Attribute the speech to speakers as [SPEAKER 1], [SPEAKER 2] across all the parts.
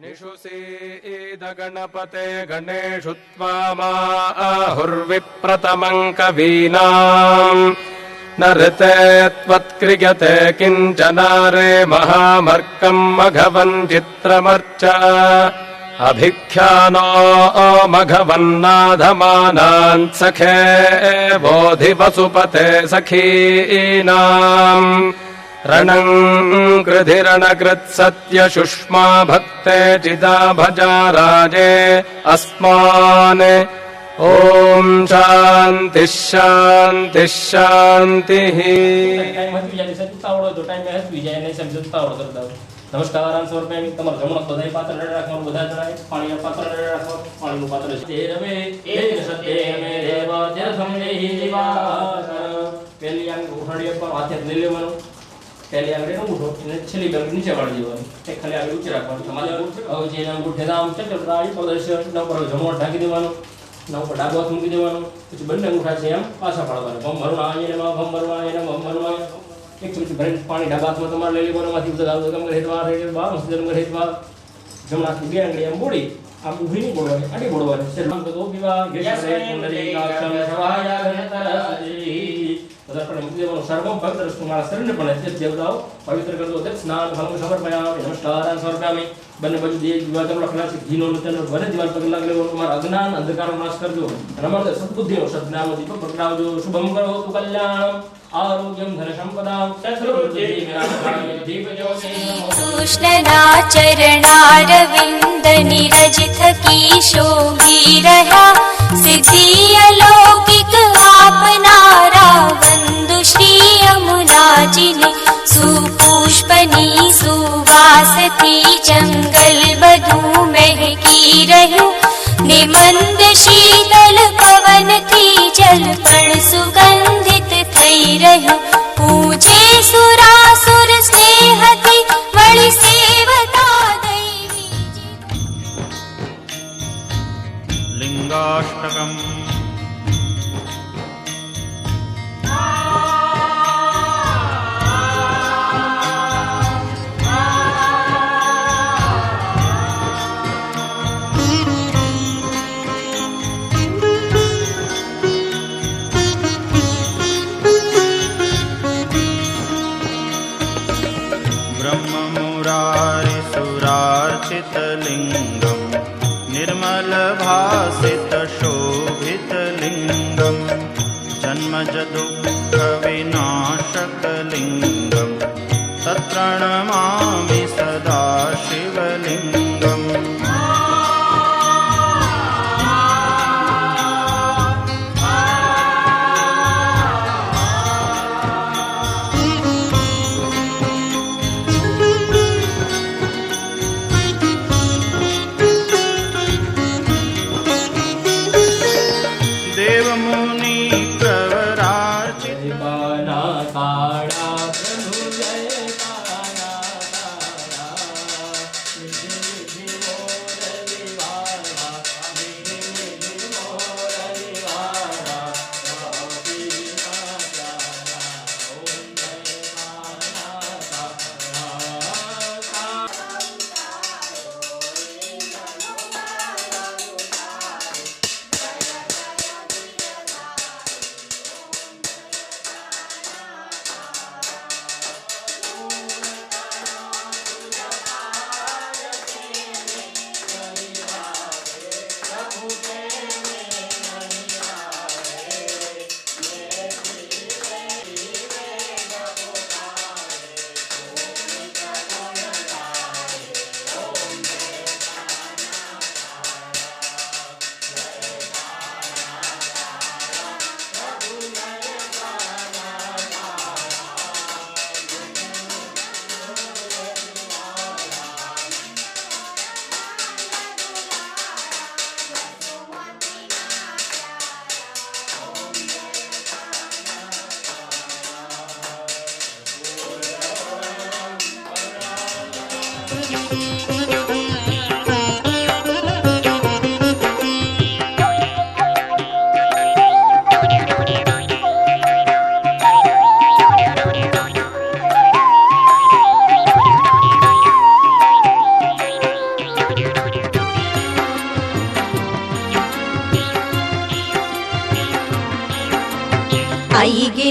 [SPEAKER 1] निषुसीदगणपते गणेषु त्वामाहुर्विप्रतमम् कवीनाम् न ऋते त्वत्क्रियते किञ्चनारे महामर्कम् मघवन् चित्रमर्च अभिख्यानो मघवन्नाधमानान् सखे बोधि वसुपते सखीनाम् रणम् कृधिरणकृत्सत्यशुष्मा भक्ते चिदा भजा राजे अस्मान् ओम शांति शांति शांति।
[SPEAKER 2] नमस्कार समर्पयामि तमर जमणो बधाई पात्र રાખો બધા જણાય પાણી પાત્ર રાખો પાણીનું પાત્ર છે રમે એક સત્ય મે દેવ જર સમનેહી જીવાસર પેલી આંગ ઉઠાડીએ પર હાથે લઈ લેવાનું પેલી આંગળે ઉઠો અને છેલ્લી આંગળી નીચે વાળી દેવાની એક ખાલી આંગળી ઊંચી રાખવાની તમારે હવે જે અંગૂઠે નામ ચક્રરાળી પ્રદર્શન ન પર જમણો ઢાકી દેવાનું ના ઉપર ડાબો હાથ મૂકી દેવાનો પછી બંને અંગૂઠા છે એમ પાછા પાડવાના ભમ ભરવાય ને ભમ ભરવાય ને ભમ ભરવાય एक चमची भरीने पानी ढाबा हाथमां तमारे लई लेवानुं माथी उधर आव गम हेतवा रेवा मस्जिद में हेतवा जमणा की बे आंगળી आम बोड़ी आम ઊભી नहीं बोलवानी आडी बोलवानी शर्म तो विवाह गेशरे कुंडली काक्षम सवाया घनतरसी उधर पर मुक्ति देवानुं सर्वम भक्त रस्तु मारा शरीरने पण ते देवताओ पवित्र कर दो स्नान फलम समर्पयामि नमस्कार समर्पयामि बन्ने बाजू दे दिवा जमणो खला से घीनो नतनो वने दिवाल पग लाग लेवानुं मारा अज्ञान अंधकार नाश करजो नमस्ते सद्बुद्धिनो सद्ज्ञान दीप प्रगटावजो शुभम करो तु कल्याणम आरोग्यम धन संपदां
[SPEAKER 3] कृष्णना चरणारविंद निरजित की शोभी रहा सिद्धि अलौकिक आपनारा वंदु श्री यमुना जिने सुपुष्पनी सुवासती जंगल बधु महकी रहूं निमंद शीतल पवन थी जल पण सुगंधित थई रहूं पूजे सुरासुर स्नेहती वळी सेवता दैवी
[SPEAKER 4] लिंगाष्टकम् लिंगम निर्मल भासित शोभित लिंगम जन्मज दुःख विनाशक लिंगम तत्प्रणमामि सदा शिवलिंगम।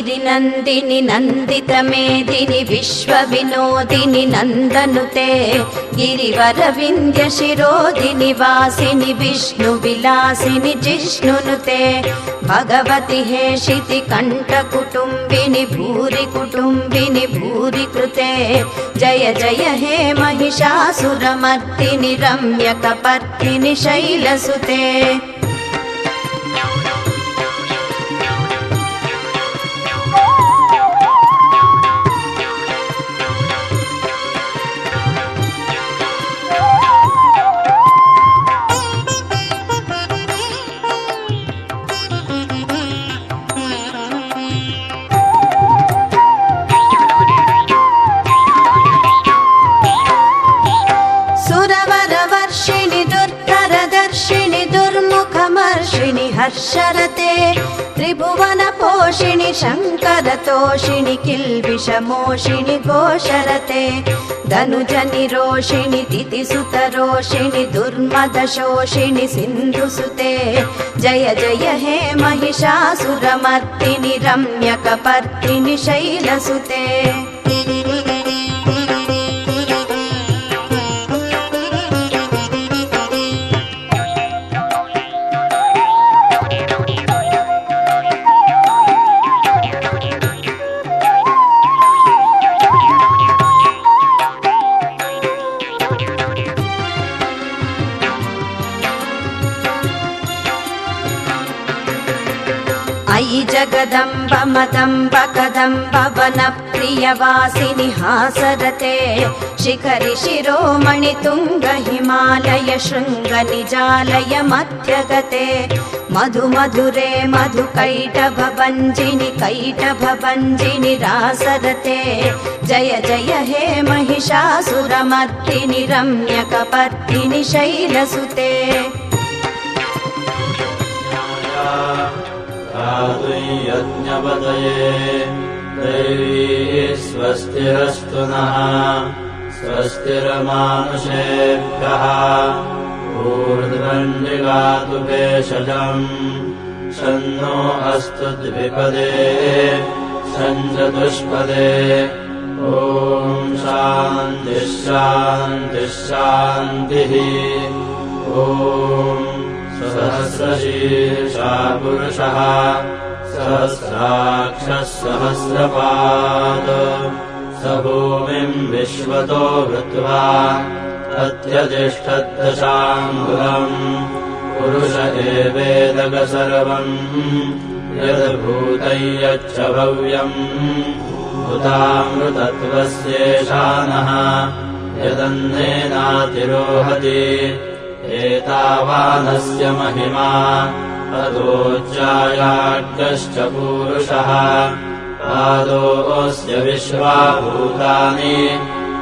[SPEAKER 5] गिरिनन्दिनि नन्दितमेदिनि विश्वविनोदिनि नन्दनुते गिरिवरविन्द्यशिरोधिनि वासिनि विष्णुविलासिनि जिष्णुनुते भगवति हेशिति कण्ठकुटुम्बिनि भूरि कुटुम्बिनि भूरि कृते जय जय हे महिषासुरमर्दिनि रम्यकपर्दिनि शैलसुते हर्षरते त्रिभुवनपोषिणि शङ्करतोषिणि किल्बिषमोषिणि घोषरते धनुजनिरोषिणि तिथिसुतरोषिणि दुर्मदशोषिणि सिन्धुसुते जय जय हे महिषासुरमर्दिनि रम्यकपर्दिनि शैलसुते अयि जगदम्ब मदम्ब कदम्ब वनप्रियवासिनि हासरते शिखरि शिरोमणि तुङ्ग हिमालय शृङ्ग निजालय मध्यगते मधु मधुरे मधु कैटभभञ्जिनि कैटभभञ्जिनि रासरते जय जय हे महिषासुरमर्दिनि रम्यकपर्दिनि शैलसुते
[SPEAKER 6] यज्ञपतये दैवी स्वस्तिरस्तु नः स्वस्तिरमानुषेभ्यः ऊर्ध्वञ्जिगातु भेषजम् शन्नो अस्तु द्विपदे सञ्चतुष्पदे ॐ शान्तिः शान्तिः शान्तिः ॐ सहस्रशीर्षा पुरुषः सहस्राक्षः सहस्रपाद स भूमिम् विश्वतो वृत्वा अत्यतिष्ठद्दशाङ्गुलम् पुरुष एवेदग सर्वम् यद्भूतै यच्च भव्यम् भूतामृतत्वस्येषानः यदन्नेनातिरोहति एतावानस्य महिमा अदोच्चायाड्गश्च पूरुषः पादोऽस्य विश्वाभूतानि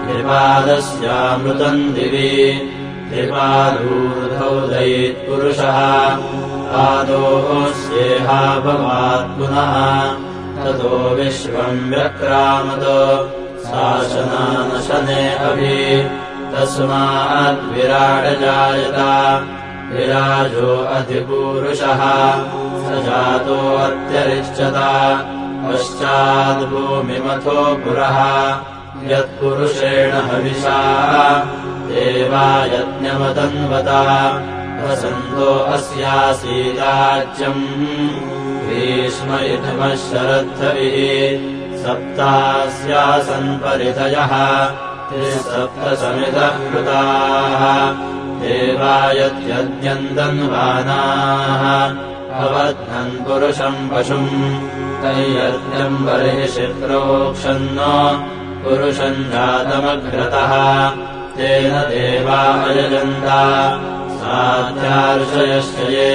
[SPEAKER 6] त्रिपादस्यामृतम् दिवि त्रिपादूर्धौ दयित्पुरुषः पादोऽस्येहा भवात् पुनः ततो विश्वम् व्यक्रामत शासनानशने अभि तस्माद्विराडजायत विराजो अधिपूरुषः स जातोऽत्यरिच्यत पश्चाद्भूमिमथो पुरः यत्पुरुषेण हविषा देवा यज्ञमतन्वता वसन्तो अस्यासीदाज्यम् ग्रीष्म इथमः शरद्धविः सप्तास्यासन् परितयः त्रिसप्तसमितः कृताः देवा यद्यज्ञन्तन्वानाः अवध्नन् पुरुषम् पशुम् तैयज्ञम् बर्हिषि प्रोक्षन्न पुरुषम् जातमग्रतः तेन देवा अयजन्त साध्यार्षयश्च ये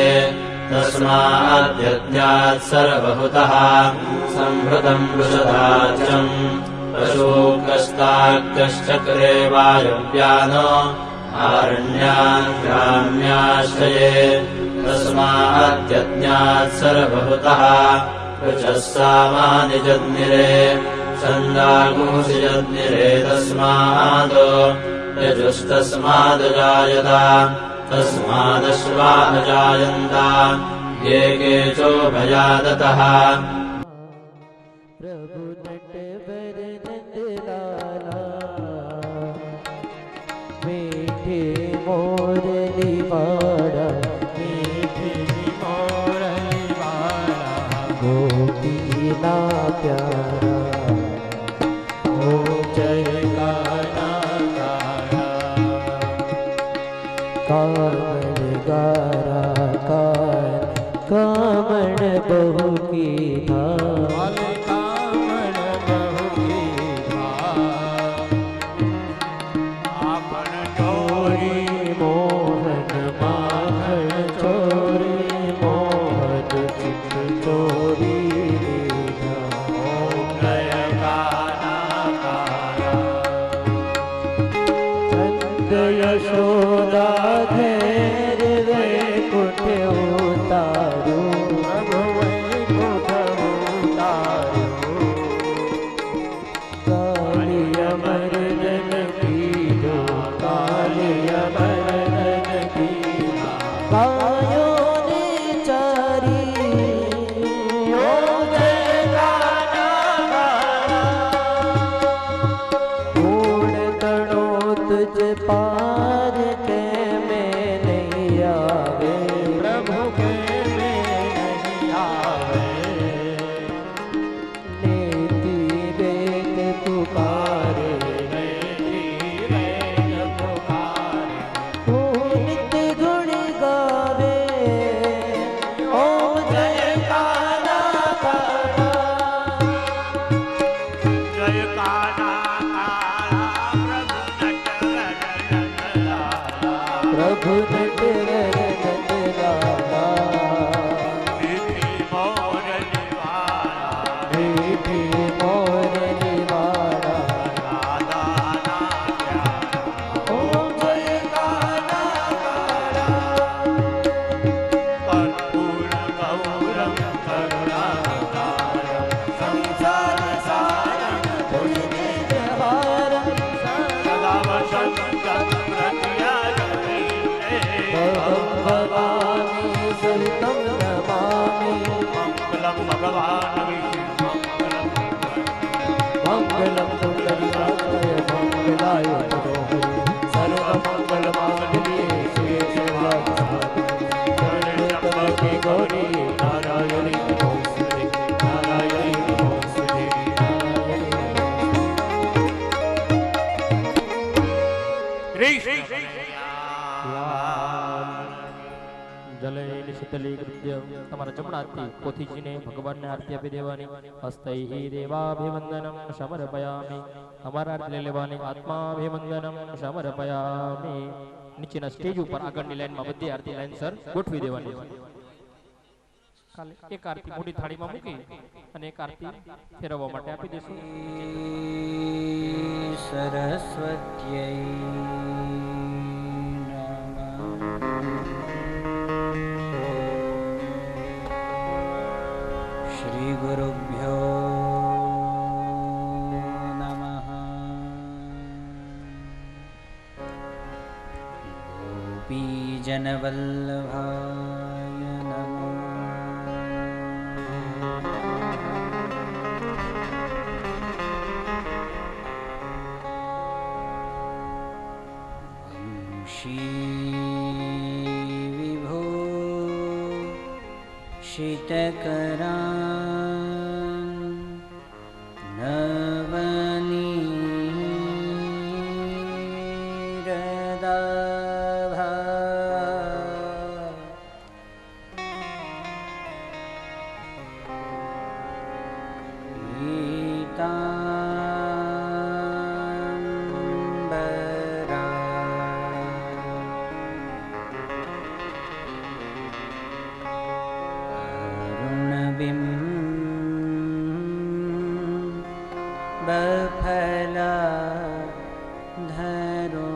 [SPEAKER 6] तस्माद्यज्ञात् सर्वभूतः सम्भृतम् वृषधाच्यम् पशूकस्ताग्गश्चक्रे वायुव्यानो आरण्यान् ग्राम्याश्च ये तस्माद्यज्ञात् सर्वभूतः ऋचः सामानि जज्ञिरे छन्दागुंसि जज्ञिरे तस्माद् यजुस्तस्मादजायत तस्मादश्वा अजायन्त ये केचोभयादतः
[SPEAKER 7] मीठी मोरली वाला
[SPEAKER 1] मीठी मोरली वाला
[SPEAKER 7] गोपी ना प्यारा
[SPEAKER 1] ओ जय गाना गाया
[SPEAKER 7] कामण गारा कामण बहु की धाम
[SPEAKER 1] कामण बहु की आपन चोरी
[SPEAKER 7] मोहन माखन चोरी मोहन चित चोरी
[SPEAKER 1] जय गाना गाया
[SPEAKER 7] चंद यशोदा धैर्य वैकुंठ उतारू
[SPEAKER 1] प्रभु वैकुंठ उतारो
[SPEAKER 7] काली अमरन की जो काली अमरन की कायो ने चारी ओ जय गाना गाया गुण गणो तुझ पार के में नहीं आवे
[SPEAKER 1] प्रभु के में नहीं आवे
[SPEAKER 7] नीति वेद पुकारे तू नित्य गुण गावे ओम जय काना काना
[SPEAKER 1] जय काना काला प्रभु नटवर नंदलाला
[SPEAKER 7] प्रभु नटवर
[SPEAKER 1] मीठी मोरली वाला
[SPEAKER 7] मीठी मोरली वाला
[SPEAKER 1] ओम जय गाना गाया कर्पूर गौरम करुणाकारं संसार सारं
[SPEAKER 7] हारं
[SPEAKER 1] सदा वसन्तं प्रत्यागते
[SPEAKER 7] भवानी सहितं नमामि
[SPEAKER 1] मङ्गलं भगवान् विष्णु
[SPEAKER 7] मङ्गलं पुण्डरीकाक्षाय मङ्गलाय मनोहरे सर्वमङ्गलमाङ्गल्ये शिवे सर्वार्थसाधिके गौरी नारायणी नमोस्तुते नारायणी नमोस्तुते नारायणी
[SPEAKER 2] જલે નિશિતલી કૃત્ય તમારા જમણા હાથથી પોથીજીને ભગવાનને આરતી આપી દેવાની હસ્તૈ દેવાભિવંદનમ સમર્પયામિ અમારા આરતી લઈ લેવાની આત્માભિવંદનમ સમર્પયામિ નીચેના સ્ટેજ ઉપર આગળની લાઈનમાં બધી આરતી લાઈન સર ગોઠવી દેવાની છે કાલે એક આરતી મોટી થાળીમાં મૂકી અને એક આરતી ફેરવવા માટે આપી દેશું
[SPEAKER 8] સરસ્વત્यै શ્રી ગુરુભ્યો નમઃ ગોપીજનવલ્લભાય નમઃ વિભો શિતકરાં નવનીરદાભા બફલા ધરો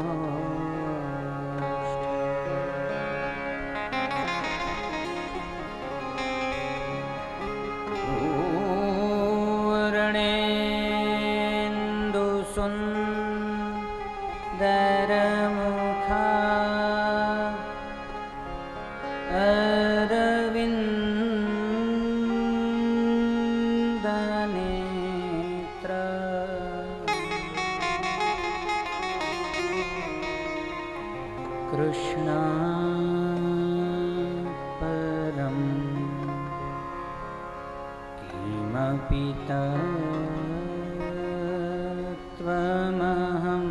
[SPEAKER 8] कृष्ण परं किमपि तत्त्वमहं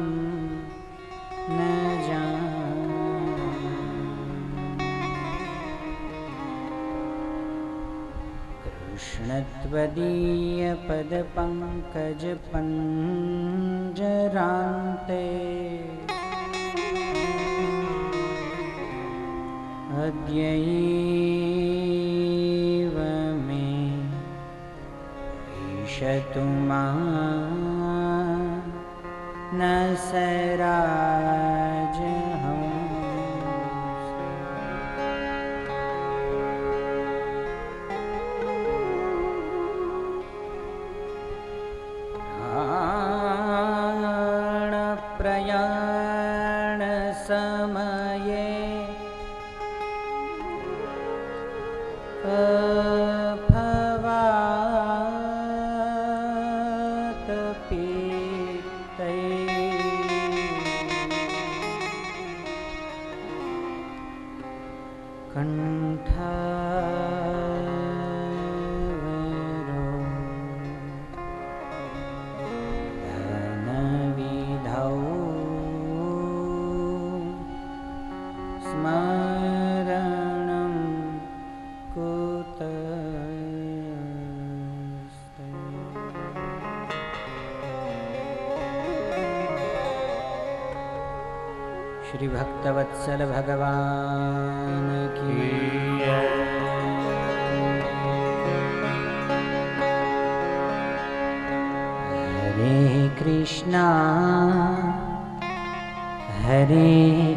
[SPEAKER 8] न जाने। कृष्ण त्वदीयपदपङ्कजपञ्जरान्ते अद्यैव मे ईशतु न प्रयाण समये भवात पीतै कंठावरो धनविधौ स्मरणं कुतस्ते। श्री भक्तवत्सल भगवान की हरे कृष्णा हरे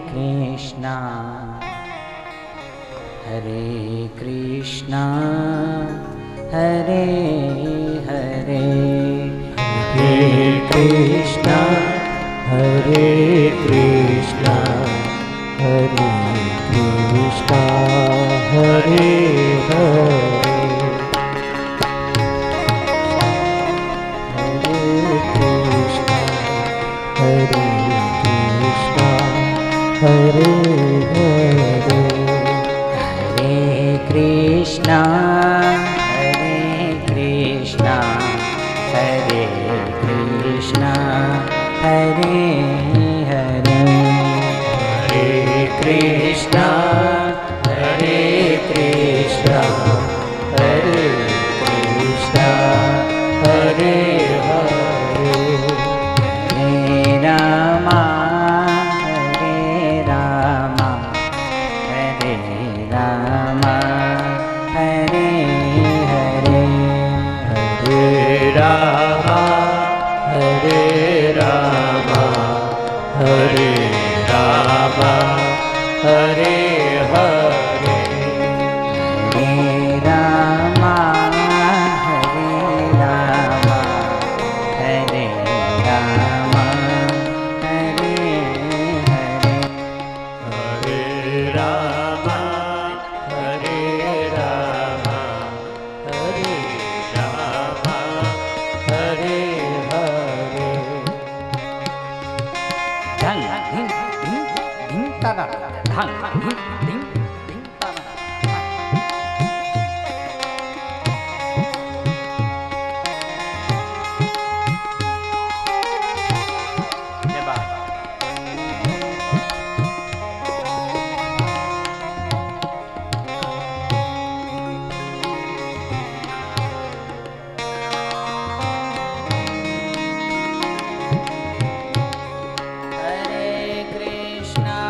[SPEAKER 8] कृष्णा हरे कृष्णा हरे हरे हरे कृष्णा
[SPEAKER 7] हरे कृष्णा हरे कृष्णा हरे हरे हरे कृष्णा हरे कृष्णा हरे हरे
[SPEAKER 8] हरे कृष्णा हरे कृष्णा हरे कृष्णा हरे हरे
[SPEAKER 7] हरे कृष्णा हरे कृष्णा हरे कृष्णा हरे हरे
[SPEAKER 8] हरे रामा हरे रामा हरे रामा हरे हरे
[SPEAKER 7] हरे रामा हरे रामा हरे रामा हरे हरे
[SPEAKER 8] हरे रामा हरे रामा हरे रामा हरे हरे
[SPEAKER 7] हरे रामा हरे रामा हरे रामा हरे हरे
[SPEAKER 8] धन धिन धिन धिन तना धन धिन धिन धिन तना जय बाबा हरे Krishna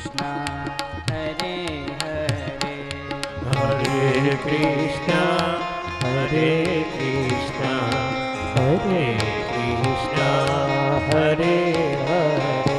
[SPEAKER 7] Krishna, Hare Krishna, Hare Krishna, Hare Hare,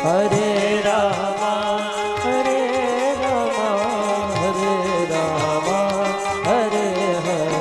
[SPEAKER 7] Hare Rama, Hare Rama, Hare Rama, Hare Rama, Hare Rama, Hare Rama, Hare Hare,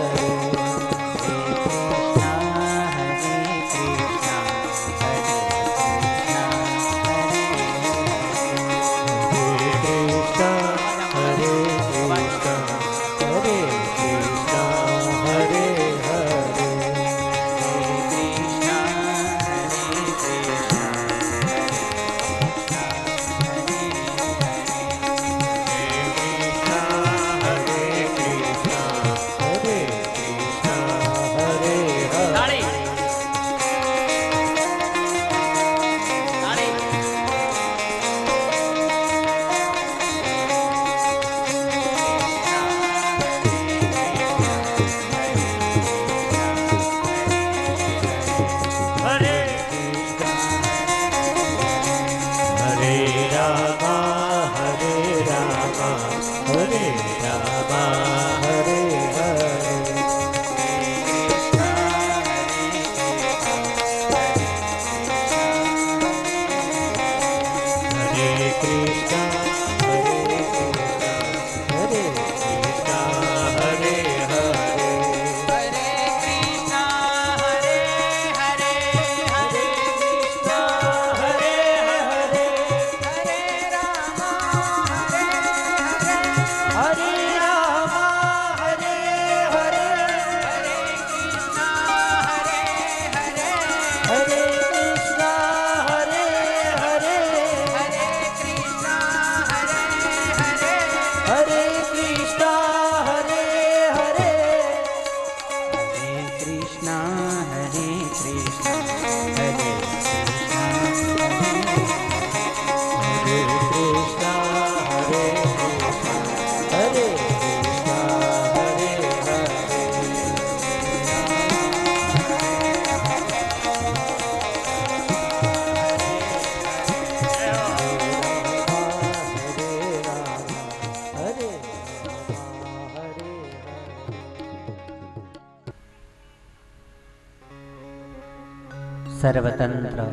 [SPEAKER 8] सर्वतंत्र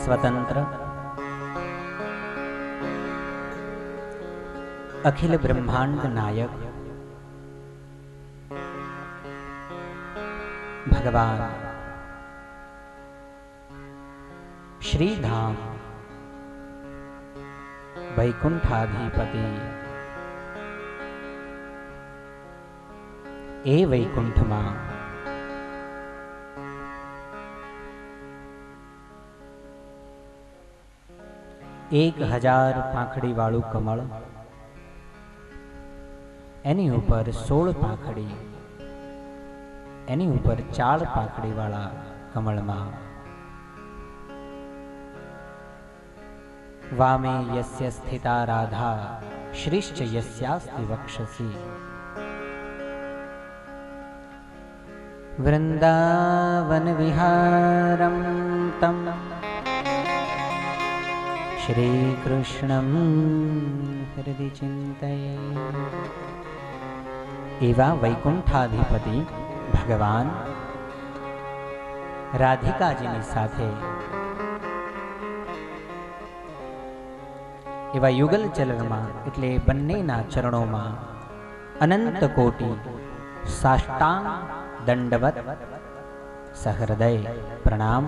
[SPEAKER 8] स्वतंत्र अखिल ब्रह्मांड नायक भगवान श्रीधाम वैकुंठाधिपति ए वैकुंठ मां 1000 પાંખડી વાળું કમળ, એની ઉપર 16 પાંખડી, એની ઉપર 4 પાંખડી વાળા કમળમાં વામે યસ્ય સ્થિતા રાધા શ્રીશ્ચ યસ્યાસ્તિ વક્ષસી વૃંદાવન વિહારમ તમ श्री कृष्णं हृदि चिंतये। एवा वैकुंठाधिपति भगवान राधिकाजीनी साथे એવા યુગલ ચલણમાં એટલે બંનેના ચરણોમાં અનંત કોટી સાષ્ટાંગ દંડવત સહૃદય પ્રણામ.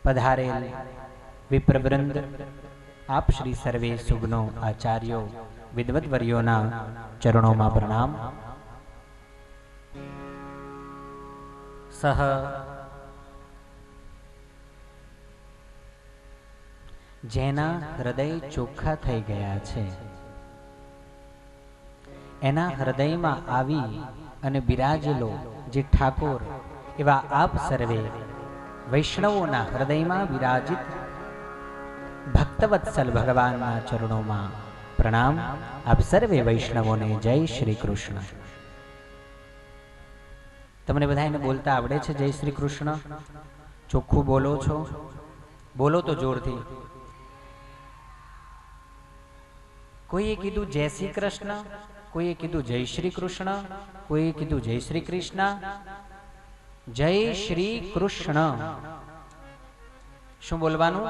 [SPEAKER 8] પધારેલ વિપ્રવૃંદ, આપ શ્રી સર્વે સુગનો આચાર્યો વિદ્વદ્વર્યોના ચરણોમાં પ્રણામ. સહ જેના હૃદય ચોખ્ખા થઈ ગયા છે એના હૃદયમાં આવી અને બિરાજેલો જે ઠાકોર એવા આપ સર્વે વૈષ્ણવોના હૃદયમાં વિરાજિત ભક્તવત્સલ ભગવાનના ચરણોમાં પ્રણામ. આપ સર્વે વૈષ્ણવોને જય શ્રી કૃષ્ણ. તમને બધાને બોલતા આવડે છે જય શ્રી કૃષ્ણ? ચોખ્ખું બોલો છો? બોલો તો જોરથી. કોઈએ કીધું જય શ્રી કૃષ્ણ, કોઈએ કીધું જય શ્રી કૃષ્ણ, કોઈએ કીધું જય શ્રી કૃષ્ણ. જય શ્રી કૃષ્ણ. શું બોલવાનું?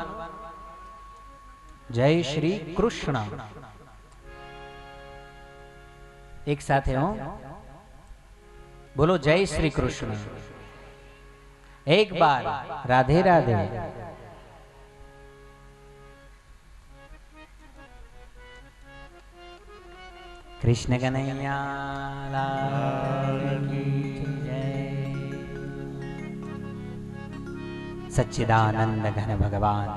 [SPEAKER 8] જય શ્રી કૃષ્ણ. એક સાથે હો, બોલો જય શ્રી કૃષ્ણ. એક બાર રાધે રાધે. કૃષ્ણ કનૈયા લાલ કી જય. સચ્ચિદાનંદ ઘન ભગવાન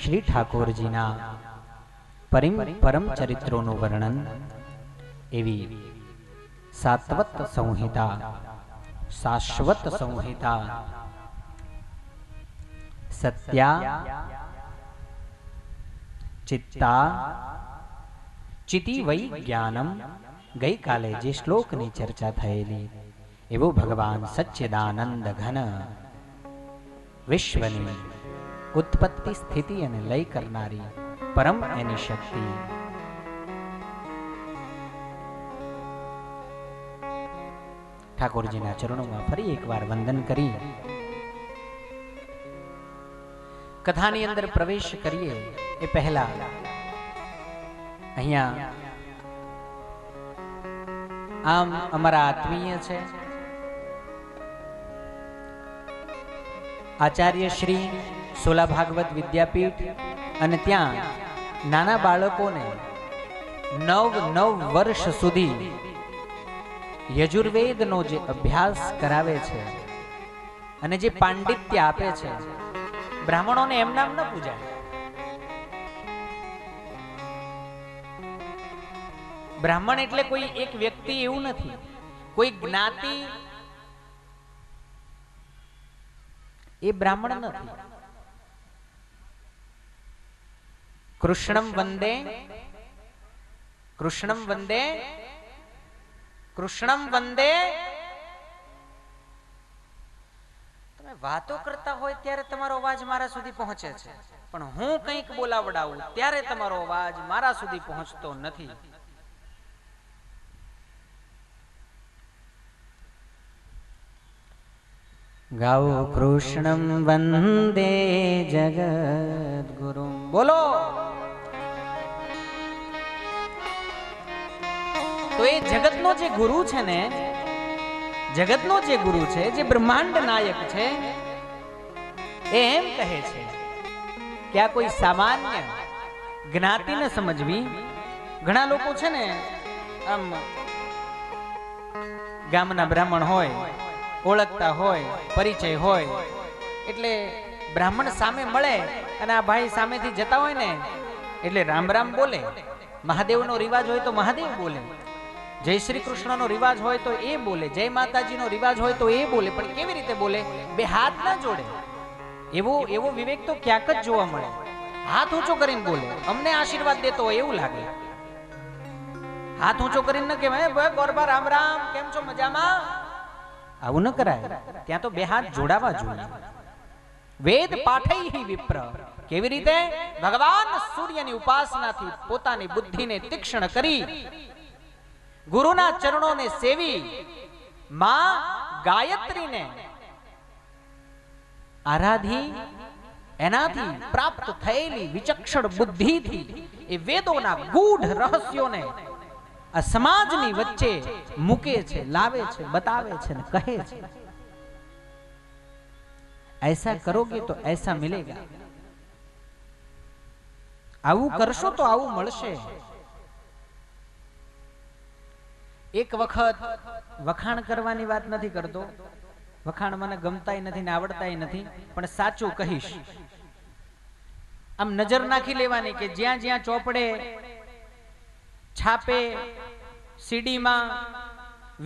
[SPEAKER 8] શ્રી ઠાકોરજીના પરમ ચરિત્રોનું વર્ણન એવી સાત્વત સંહિતા, શાશ્વત સંહિતા સત્યા ચિત્તા ચિતિ વૈ જ્ઞાનમ, ગઈકાલે જે શ્લોકની ચર્ચા થયેલી એવો ભગવાન સચ્ચિદાનંદ ઘન વિશ્વની ઉત્પત્તિ સ્થિતિ અને લય કરનારી પરમ એની શક્તિ ઠાકોરજીના ચરણોમાં ફરી એકવાર વંદન કરી કથાની અંદર પ્રવેશ કરીએ એ પહેલા અહીંયા આમ અમારા આત્મીય છે આચાર્ય શ્રી સોલા ભાગવત વિદ્યાપીઠ, અને ત્યાં નાના બાળકોને 9 વર્ષ સુધી યજુર્વેદનો જે અભ્યાસ કરાવે છે અને જે પાંડિત્ય આપે છે, બ્રાહ્મણોને એમ નામ ન પૂજાય. બ્રાહ્મણ એટલે કોઈ એક વ્યક્તિ એવું નથી, કોઈ જ્ઞાતિ એ બ્રાહ્મણ નથી. કૃષ્ણમ વંદે, કૃષ્ણમ વંદે, કૃષ્ણમ વંદે. તમે વાતો કરતા હોય ત્યારે તમારો અવાજ મારા સુધી પહોંચે છે, પણ હું કંઈક બોલાવડાવું ત્યારે તમારો અવાજ મારા સુધી પહોંચતો નથી. ગાઓ કૃષ્ણમ વંદે જગદ્ગુરુમ. બોલો. તો એ જગતનો જે ગુરુ છે ને, જગતનો જે ગુરુ છે, જે બ્રહ્માંડ નાયક છે, એ એમ કહે છે કે આ કોઈ સામાન્ય જ્ઞાતિ ન સમજવી. ઘણા લોકો છે ને આમ ગામના બ્રાહ્મણ હોય, ઓળખતા હોય, પરિચય હોય, એટલે બ્રાહ્મણ સામે મળે અને આ ભાઈ સામેથી જતા હોય ને એટલે રામ રામ બોલે. મહાદેવનો રિવાજ હોય તો મહાદેવ બોલે, જય શ્રી કૃષ્ણનો રિવાજ હોય તો એ બોલે, જય માતાજીનો રિવાજ હોય તો એ બોલે. પણ કેવી રીતે બોલે? બે હાથ ના જોડે. એવો વિવેક તો ક્યાંક જ જોવા મળે. હાથ ઊંચો કરીને બોલે, અમને આશીર્વાદ દેતો હોય એવું લાગે. હાથ ઊંચો કરીને ન કહેવાય ગોરબા રામ રામ, કેમ છો, મજામાં? આવું ન કરાય. ત્યાં તો બે હાથ જોડાવા જોઈએ. વેદ પાઠૈ વિપ્ર. કેવી રીતે? ભગવાન સૂર્યની ઉપાસનાથી પોતાની બુદ્ધિને તીક્ષ્ણ કરી ગુરુના ચરણોને સેવી માં ગાયત્રીને આરાધી, એનાથી પ્રાપ્ત થયેલી વિચક્ષણ બુદ્ધિથી એ વેદોના ગૂઢ રહસ્યોને આ સમાજની વચ્ચે મૂકે છે, લાવે છે, બતાવે છે ને કહે છે, ऐसा करोगे तो ऐसा मिलेगा. આવું કરશો તો આવું મળશે. એક વખત વખાણ કરવાની વાત નથી કરતો, વખાણ મને ગમતાય નથી ને આવડતાય નથી, પણ સાચું કહીશ. આમ નજર નાખી લેવાની કે જ્યાં જ્યાં ચોપડે, છાપે, સીડીમાં,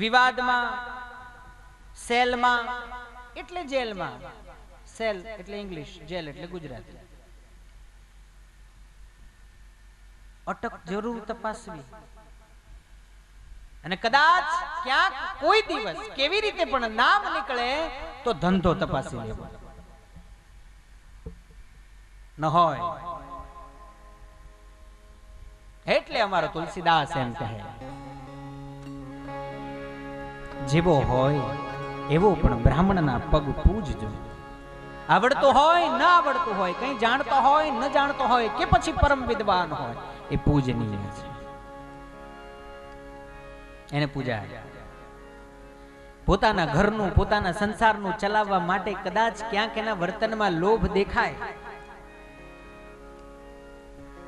[SPEAKER 8] વિવાદમાં, સેલમાં એટલે જેલમાં, સેલ એટલે ઇંગ્લિશ, જેલ એટલે ગુજરાતી, અટક જરૂર તપાસવી. અને કદાચ ક્યાંક કોઈ દિવસ કેવી રીતે પણ નામ નીકળે તો ધંધો તપાસી લેવો. ન હોય એટલે અમારો તુલસીદાસ એમ કહે, જેવો હોય એવો પણ બ્રાહ્મણના પગ પૂજજો. આવડતો હોય ન આવડતું હોય, કઈ જાણતો હોય ન જાણતો હોય, કે પછી પરમ વિદ્વાન હોય, એ પૂજનીય છે, એને પૂજાય. પોતાના ઘરનું, પોતાના સંસારનું ચલાવવા માટે કદાચ ક્યાંક એના વર્તનમાં લોભ દેખાય,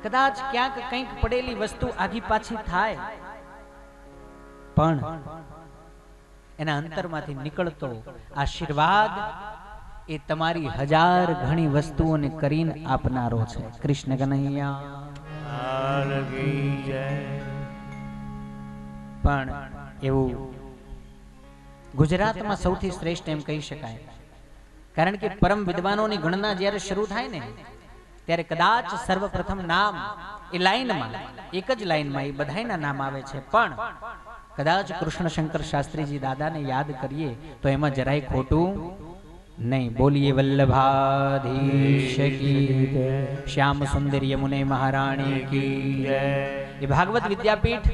[SPEAKER 8] કદાચ ક્યાંક કંઈક પડેલી વસ્તુ આગી પાછી થાય, પણ એના અંતરમાંથી નીકળતો આશીર્વાદ એ તમારી હજાર ઘણી વસ્તુઓને કરીને આપનારો છે. કૃષ્ણ કનૈયા પણ એવું ગુજરાતમાં સૌથી શ્રેષ્ઠ એમ કહી શકાય. કારણ કે પરમ વિદ્વાનોની ગણના જ્યારે શરૂ થાય ને ત્યારે કદાચ સર્વપ્રથમ નામ એ લાઈનમાં, એક જ લાઈનમાં એ બધાયના નામ આવે છે, પણ કદાચ કૃષ્ણશંકર શાસ્ત્રીજી દાદાને યાદ કરીએ તો એમાં જરાય ખોટું નહીં. બોલીએ વલ્લભાધીશ કી જય, શ્યામ સુંદર યમુને મહારાણી કી જય. એ ભાગવત વિદ્યાપીઠ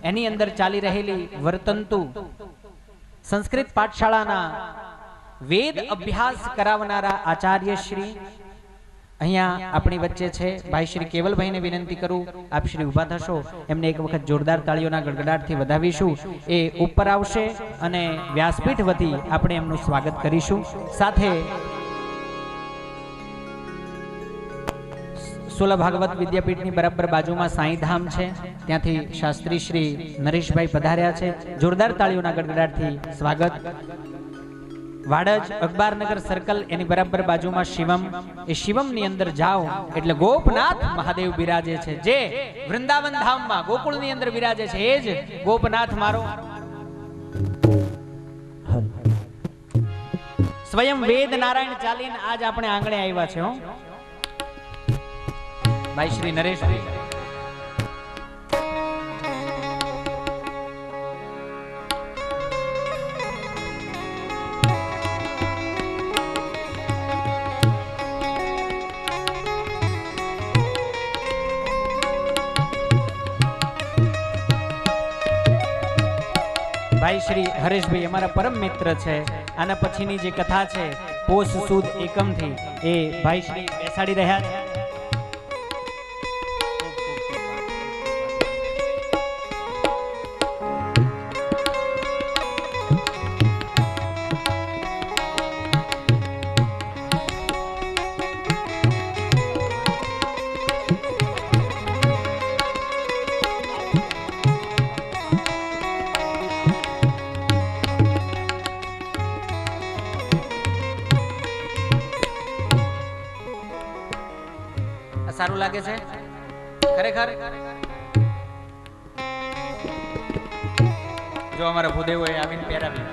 [SPEAKER 8] એની અંદર ચાલી રહેલી વર્તંતુ સંસ્કૃત પાઠશાળાના વેદ અભ્યાસ કરાવનારા આચાર્ય શ્રી અહીંયા આપણી વચ્ચે છે. ભાઈ શ્રી કેવલભાઈને વિનંતી કરું, આપ શ્રી ઉભા થશો, એમને એક વખત જોરદાર તાળીઓના ગડગડાટથી વધાવીશું. એ ઉપર આવશે અને વ્યાસપીઠ વતી આપણે એમનું સ્વાગત કરીશું. સાથે સોલા ભાગવત વિદ્યાપીઠની બરાબર બાજુમાં સાંઈધામ છે, ત્યાંથી શાસ્ત્રી શ્રી નરેશભાઈ પધાર્યા છે. જોરદાર તાળીઓના ગડગડાટથી સ્વાગત. વાડજ અખબારનગર સર્કલ એની બરાબર બાજુમાં શિવમ, એ શિવમની અંદર જાઓ એટલે ગોપનાથ મહાદેવ બિરાજે છે, જે વૃંદાવન ધામમાં ગોકુળની અંદર બિરાજે છે, એ જ ગોપનાથ મારો સ્વયં વેદ નારાયણ ચાલીને આજ આપણે આંગણે આવ્યા છે. હો ભાઈ શ્રી નરેશભાઈ, ભાઈ શ્રી હરેશભાઈ અમારા પરમ મિત્ર છે. આના પછીની જે કથા છે પોષ સુદ એકમ થી એ ભાઈ શ્રી બેસાડી રહ્યા છે. સારું લાગે છે ખરેખર. જો અમારા ભૂદેવો આવીને પહેરાવી,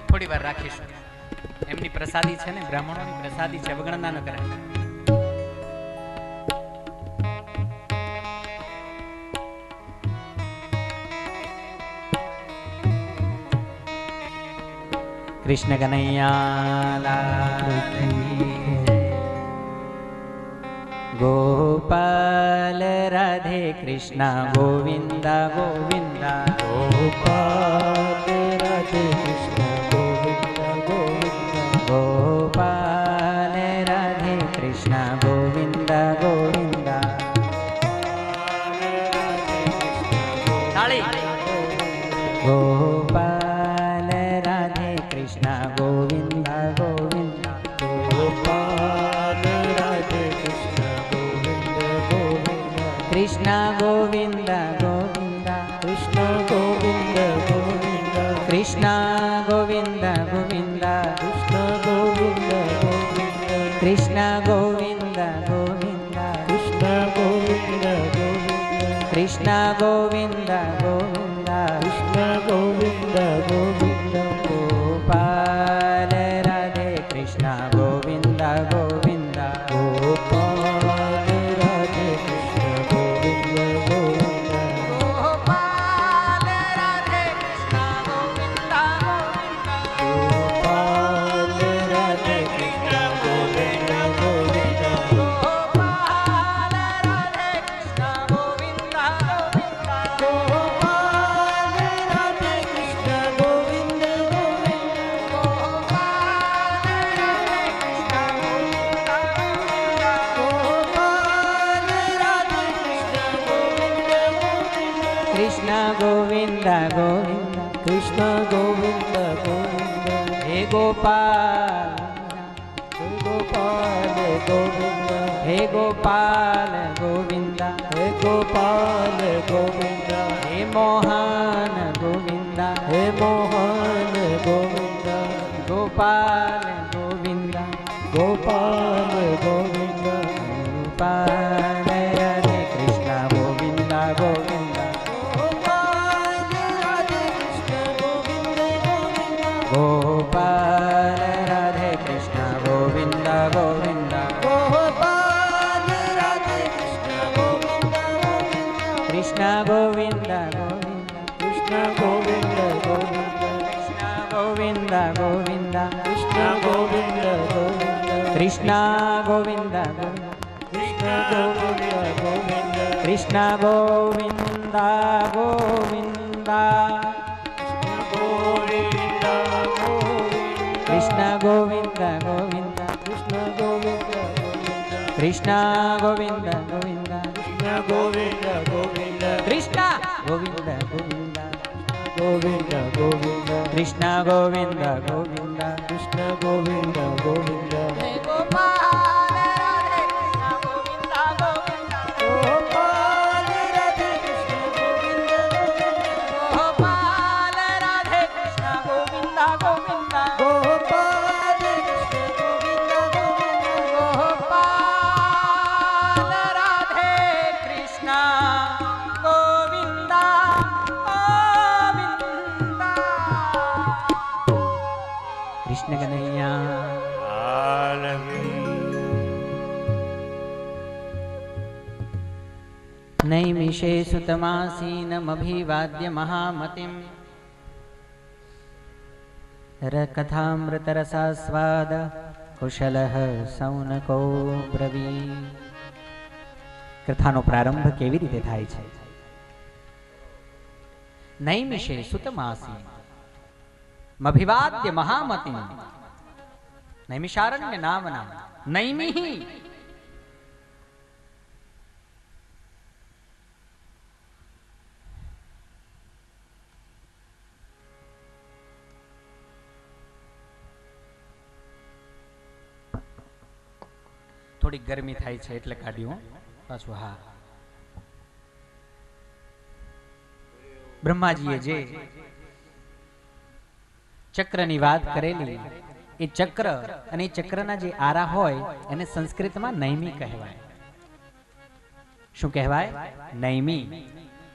[SPEAKER 8] થોડી વાર રાખીશું. એમની પ્રસાદી છે ને, બ્રાહ્મણોની પ્રસાદી છે, અવગણના ન કરાય. કૃષ્ણ કનૈયા લાલ કી ગોપાલ રાધે કૃષ્ણ ગોવિંદ ગોવિંદ
[SPEAKER 7] ગોપાલ રાધે કૃષ્ણ ગોવિંદ ગોવિંદ
[SPEAKER 8] ગોપાલ રાધે કૃષ્ણ ગોવિંદ ગોવિંદ તાળી ગોપાલ રાધે કૃષ્ણ ગોવિંદ ગોવિંદ
[SPEAKER 7] ગોપાલ રાધે કૃષ્ણ ગોવિંદ ગોવિંદ
[SPEAKER 8] કૃષ્ણ ગોવિંદ ગોવિંદ
[SPEAKER 7] કૃષ્ણ ગોવિંદ ગોવિંદ
[SPEAKER 8] કૃષ્ણ ગોવિંદ ગોવિંદ
[SPEAKER 7] કૃષ્ણ ગોવિંદ ગોવિંદ
[SPEAKER 8] કૃષ્ણ ગોવિંદ ગોવિંદ
[SPEAKER 7] કૃષ્ણ ગોવિંદ ગોવિંદ
[SPEAKER 8] કૃષ્ણ ગોવિંદ ગોવિંદ
[SPEAKER 7] કૃષ્ણ ગોવિંદ ગોવિંદ
[SPEAKER 8] ગોપાલ રાધે કૃષ્ણ ગોવિંદ ગોવિંદ
[SPEAKER 7] ગોપાલ રાધે કૃષ્ણ ગોવિંદ ગોવિંદ
[SPEAKER 8] ગોપાલ રાધે કૃષ્ણ ગોવિંદ
[SPEAKER 7] ગોપાલ રાધે કૃષ્ણ ગોવિંદ ગોવિંદ
[SPEAKER 8] ગોપાલ રાધે કૃષ્ણ ગોવિંદ
[SPEAKER 7] ગોપાલ રાધે કૃષ્ણ ગોવિંદ
[SPEAKER 8] કૃષ્ણ ગોવિંદ ગોવિંદ
[SPEAKER 7] કૃષ્ણ ગોવિંદ ગોવિંદ
[SPEAKER 8] હે ગોપાલ
[SPEAKER 7] ગોપાલ ગોવિંદ
[SPEAKER 8] હે ગોપાલ ગોવિંદ
[SPEAKER 7] હે ગોપાલ ગોવિંદ
[SPEAKER 8] હે મોહન ગોવિંદ
[SPEAKER 7] હે મોહન ગોવિંદ
[SPEAKER 8] ગોપાલ ગોવિંદ
[SPEAKER 7] ગોપાલ ગોવિંદ
[SPEAKER 8] ગોપાલ રાધે કૃષ્ણ ગોવિંદ ગોવિંદ
[SPEAKER 7] ગોપાલ રાધે કૃષ્ણ ગોવિંદ ગોવિંદ
[SPEAKER 8] ગોપાલ રાધે કૃષ્ણ ગોવિંદ ગોવિંદ
[SPEAKER 7] ગોપાલ રાધે કૃષ્ણ ગોવિંદ ગોવિંદ
[SPEAKER 8] કૃષ્ણ ગોવિંદ ગોવિંદ
[SPEAKER 7] કૃષ્ણ ગોવિંદ ગોવિંદ
[SPEAKER 8] કૃષ્ણ ગોવિંદ ગોવિંદ
[SPEAKER 7] કૃષ્ણ ગોવિંદ ગોવિંદ
[SPEAKER 8] કૃષ્ણ ગોવિંદ ગોવિંદ
[SPEAKER 7] કૃષ્ણ ગોવિંદ ગોવિંદ
[SPEAKER 8] કૃષ્ણ ગોવિંદ ગોવિંદ કૃષ્ણ ગોવિંદ ગોવિંદ
[SPEAKER 7] કૃષ્ણ ગોવિંદ ગોવિંદ
[SPEAKER 8] કૃષ્ણ ગોવિંદ ગોવિંદ
[SPEAKER 7] કૃષ્ણ ગોવિંદ ગોવિંદ
[SPEAKER 8] કૃષ્ણ ગોવિંદ ગોવિંદ
[SPEAKER 7] ગોવિંદ ગોવિંદ
[SPEAKER 8] કૃષ્ણ ગોવિંદ ગોવિંદ
[SPEAKER 7] કૃષ્ણ ગોવિંદ ગોવિંદ
[SPEAKER 8] ગોપાલ રાધે કૃષ્ણ ગોવિંદ ગોવિંદ
[SPEAKER 7] ગોપાલ રાધે કૃષ્ણ ગોવિંદ
[SPEAKER 8] ગોપાલ રાધે કૃષ્ણ ગોવિંદ ગોવિંદ
[SPEAKER 7] ગોપાલ કૃષ્ણ ગોવિંદ ગોવિંદ
[SPEAKER 8] ગોપાલ રાધે કૃષ્ણ ગોવિંદ ગોવિંદ કૃષ્ણ કનૈયા નૈમિષે સુતમાસીનમભિવાદ્ય મહામતિમ રકથામૃતરસાસ્વાદ કુશલઃ સૌનકો બ્રવી. કથાનો પ્રારંભ કેવી રીતે થાય છે? નૈમિષે સુતમાસી મભિવાદ્ય મહામતિમ. નૈમિષારણ્ય નામના નૈમિહી થોડી ગરમી થાય છે એટલે કાઢ્યું પાછું. હા, બ્રહ્માજીએ જે ચક્રની વાત કરેલી, એ ચક્ર અને એ ચક્રના જે આરા હોય એને સંસ્કૃતમાં નૈમી કહેવાય. શું કહેવાય? નૈમી.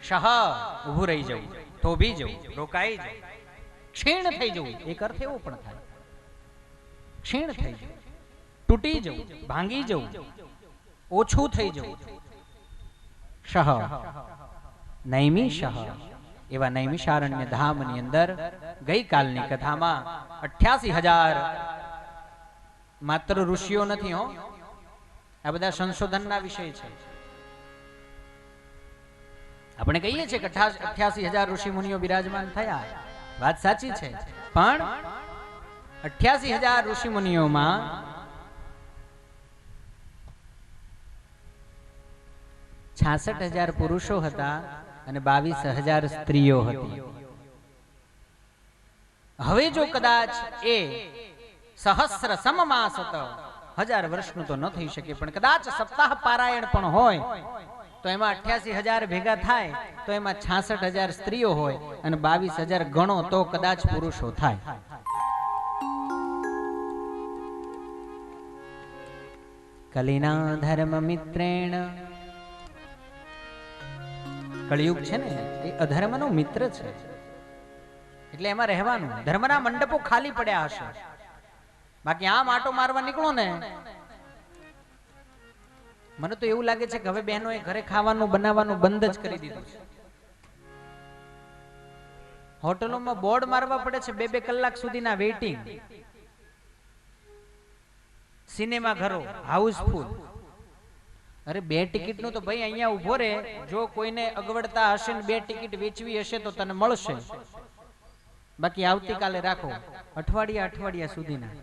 [SPEAKER 8] શહ ઊભું રહી જવું, થોભી જવું, રોકાઈ જવું, ક્ષીણ થઈ જવું. એક અર્થ એવો પણ થાય, ક્ષીણ થઈ જવું, તૂટી જવું, ભાંગી જવું, ઓછું થઈ જવું. શહ નૈમી શહ. એવા નૈમિષારણ્ય ધામની અંદર ગઈકાલની કથામાં 88,000 માત્ર ઋષિઓ નથી હો, આ બધા સંશોધનના વિષય છે. આપણે કહીએ છીએ કે 88,000 ઋષિ મુનિઓ બિરાજમાન થયા, વાત સાચી છે, પણ 88,000 ઋષિ મુનિઓમાં 66,000 પુરુષો હતા અને 22,000 સ્ત્રીઓ હતી. હવે જો કદાચ એ સહસ્ર સમમાસત 1000 વર્ષનું તો ન થઈ શકે, પણ કદાચ સપ્તાહ પારાયણ પણ હોય તો એમાં 88,000 ભેગા થાય તો એમાં 66,000 સ્ત્રીઓ હોય અને 22,000 ગણો તો કદાચ પુરુષો થાય. કલિના ધર્મ મિત્રેણ, કળિયુગ છે ને એ અધર્મનો મિત્ર છે, એટલે એમાં રહેવાનું. ધર્મના મંડપો ખાલી પડ્યા હશે, બાકી આમ આટો મારવા નીકળો ને, મને તો એવું લાગે છે કે હવે બહેનોએ ઘરે ખાવાનું બનાવવાનું બંધ જ કરી દીધું છે. હોટલોમાં બોર્ડ મારવા પડે છે 2-2 કલાક સુધીના વેઇટિંગ. સિનેમા ઘરો હાઉસફુલ. અરે 2 ટિકિટ નું તો ભાઈ અહીંયા ઉભો રે, જો કોઈને અગવડતા હશે ને 2 ટિકિટ વેચવી હશે તો તને મળશે, બાકી આવતીકાલે રાખો, અઠવાડિયા સુધીના.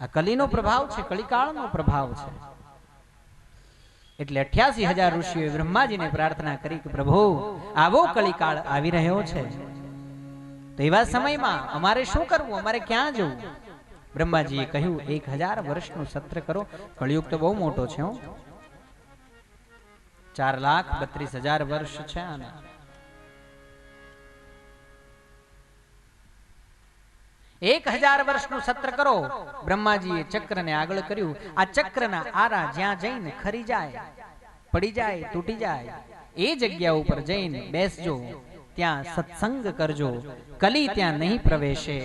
[SPEAKER 8] આ કલીનો પ્રભાવ છે, કલિકાળનો પ્રભાવ છે. એટલે 88,000 ઋષિઓએ બ્રહ્માજીને પ્રાર્થના કરી કે પ્રભુ આવો કલિકાળ આવી રહ્યો છે, તો એવા સમયમાં અમારે શું કરવું, અમારે ક્યાં જવું? બ્રહ્માજીએ કહ્યું 1000 વર્ષનું સત્ર કરો. કળિયુગ તો બહુ મોટો છે, 4,32,000 વર્ષ છે. અને 1000 વર્ષનું સત્ર કરો. બ્રહ્માજીએ ચક્રને આગળ કર્યું. આ ચક્રના આરા જ્યાં જઈને ખરી જાય, પડી જાય, તૂટી જાય, એ જગ્યા ઉપર જઈને બેસજો, ત્યાં સત્સંગ કરજો, કલી ત્યાં નહીં પ્રવેશે.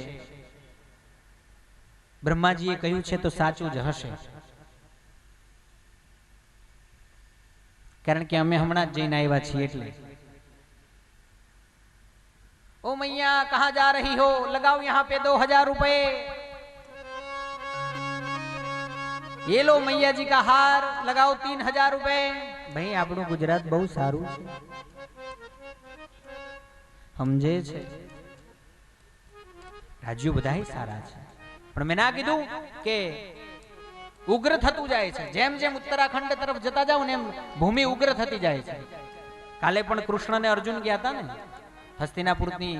[SPEAKER 8] બ્રહ્માજીએ કહ્યું છે તો સાચું જ હશે, કારણ કે અમે હમણાં જ જઈને આવ્યા છીએ. એટલે ओ मैया कहाँ जा रही हो, लगाओ यहाँ पे 2,000 रुपए, ये लो मैया जी का हार, लगाओ 3,000 रुपए. भाई આપણું ગુજરાત બહુ સારું છે, સમજે છે, રાજ્યો બધાય સારા છે, પણ મેં ના કીધું કે ઉગ્ર થતું જાય છે. જેમ જેમ ઉત્તરાખંડ તરફ જતા જાવ ને એમ ભૂમિ ઉગ્ર થતી જાય છે. કાલે પણ કૃષ્ણ ને અર્જુન ગયા હતા ને હસ્તિનાપુરની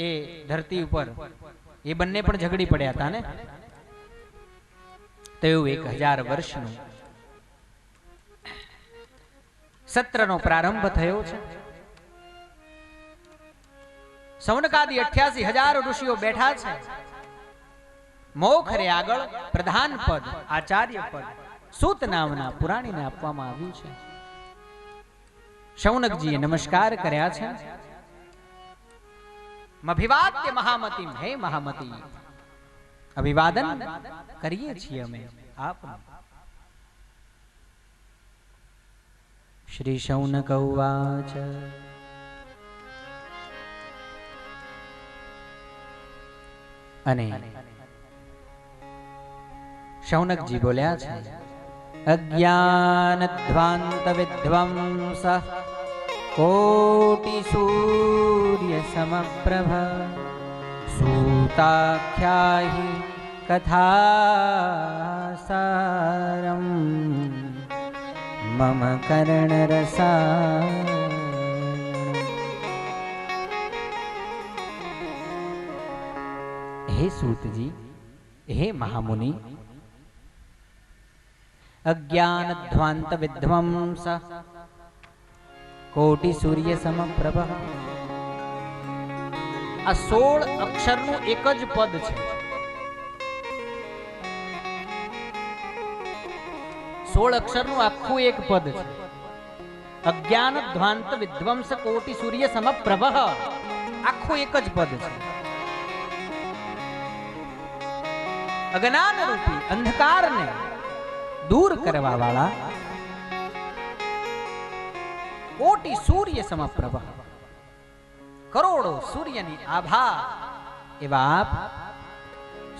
[SPEAKER 8] એ ધરતી ઉપર, એ બંને પણ ઝઘડી પડ્યા હતા ને. તો એવું 1000 વર્ષનું સત્રનો પ્રારંભ થયો છે. સૌનકાદી 88,000 ઋષિઓ બેઠા છે. મોખરે આગળ પ્રધાન પદ, આચાર્ય પદ સૂત નામના પુરાણીને આપવામાં આવ્યું છે. શૌનકજીએ નમસ્કાર કર્યા છે. અભિવાદ્ય મહામતીમ, હે મહામતી, અભિવાદન કરીએ છીએ અમે આપને. શ્રી શૌનક ઉવાચ અને શૌનકજી બોલ્યા છે, અજ્ઞાનધ્વાંત વિધ્વંસ કોટિ સૂર્ય સમપ્રભ સૂતાખ્યાહી કથાસારમ મમ કર્ણ રસાયણ. હે સૂતજી, હે મહામુનિ, અજ્ઞાન ધ્વાંત વિધ્વંસ કોટિ સૂર્ય સમપ્રભ. આ 16 અક્ષરનું એક જ પદ છે. 16 અક્ષરનું આખું એક પદ છે. અજ્ઞાન ધ્વાંત વિધ્વંસ કોટિ સૂર્ય સમપ્રભ, આખું એક જ પદ છે. અજ્ઞાન રૂપી અંધકારને દૂર કરવા વાળા કોટિ સૂર્ય સમપ્રભ, કરોડો સૂર્યની આભા એવા આપ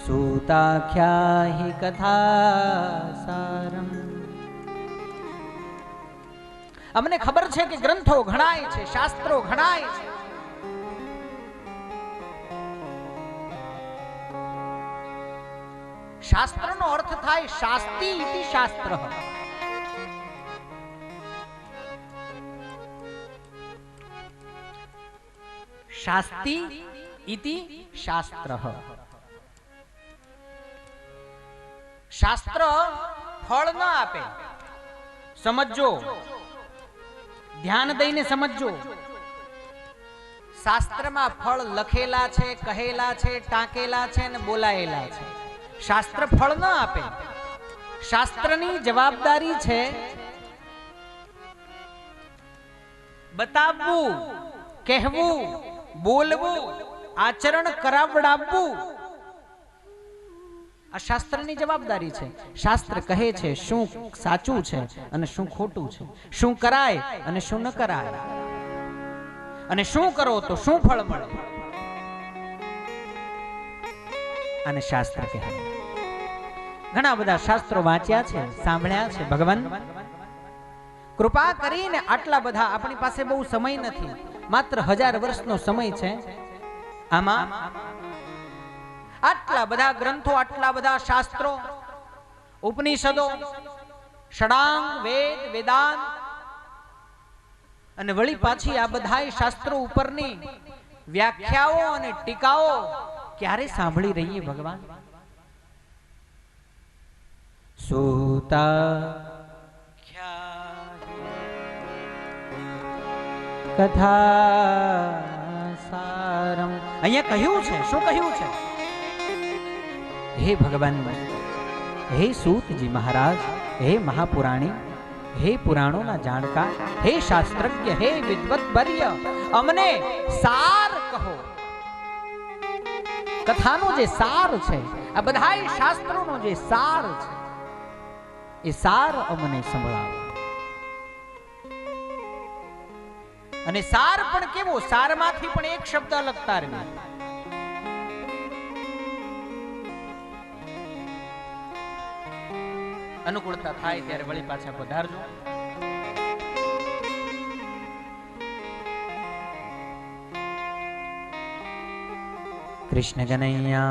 [SPEAKER 8] સૂતાખ્યાહિ કથાસારમ. અમને ખબર છે કે ગ્રંથો ઘણાય છે, શાસ્ત્રો ઘણાય છે, શાસ્ત્રનો અર્થ થાય શાસ્તિ ઇતિ શાસ્ત્ર. શાસ્તિ ઇતિ શાસ્ત્ર. શાસ્ત્ર ફળ ન આપે, સમજો, ધ્યાન દઈને સમજો. શાસ્ત્રમાં ફળ લખેલા છે, કહેલા છે, ટાંકેલા છે અને બોલાયેલા છે. શાસ્ત્ર ફળ ન આપે. શાસ્ત્રની જવાબદારી છે બતાવવું, કહેવું, બોલવું, આચરણ કરાવડાવવું. આ શાસ્ત્રની જવાબદારી છે. શાસ્ત્ર કહે છે શું સાચું છે અને શું ખોટું છે, શું કરાય અને શું ન કરાય, અને શું કરો તો શું ફળ મળે. અને શાસ્ત્ર કહે. ઘણા બધા શાસ્ત્રો વાંચ્યા છે, સાંભળ્યા છે. ભગવાન કૃપા કરીને આટલા બધા આપણી પાસે બહુ સમય નથી, માત્ર 1000 વર્ષનો સમય છે. આમાં આટલા બધા ગ્રંથો, આટલા બધા શાસ્ત્રો, ઉપનિષદો, ષડાંગ, વેદ, વેદાંત અને વળી પાછી આ બધા શાસ્ત્રો ઉપરની વ્યાખ્યાઓ અને ટીકાઓ ક્યારે સાંભળી રહીએ ભગવાન? સૂતા કથા સારમ. અહીંયા કહ્યું છે, શું કહ્યું છે? હે ભગવાન, હે સૂતજી મહારાજ, હે મહાપુરાણી, હે પુરાણોના જાણકાર, હે શાસ્ત્રજ્ઞ, હે વિદ્વત્વર્ય, અમને સાર કહો. કથાનો જે સાર છે, આ બધા શાસ્ત્રોનો જે સાર છે, એ સાર અમને સંભળાવો. અને સાર પણ કેવો? સારમાંથી પણ એક શબ્દ અલગ તારવી. અનુકૂળતા થાય ત્યારે વળી પાછા પધારજો. કૃષ્ણ કનૈયા.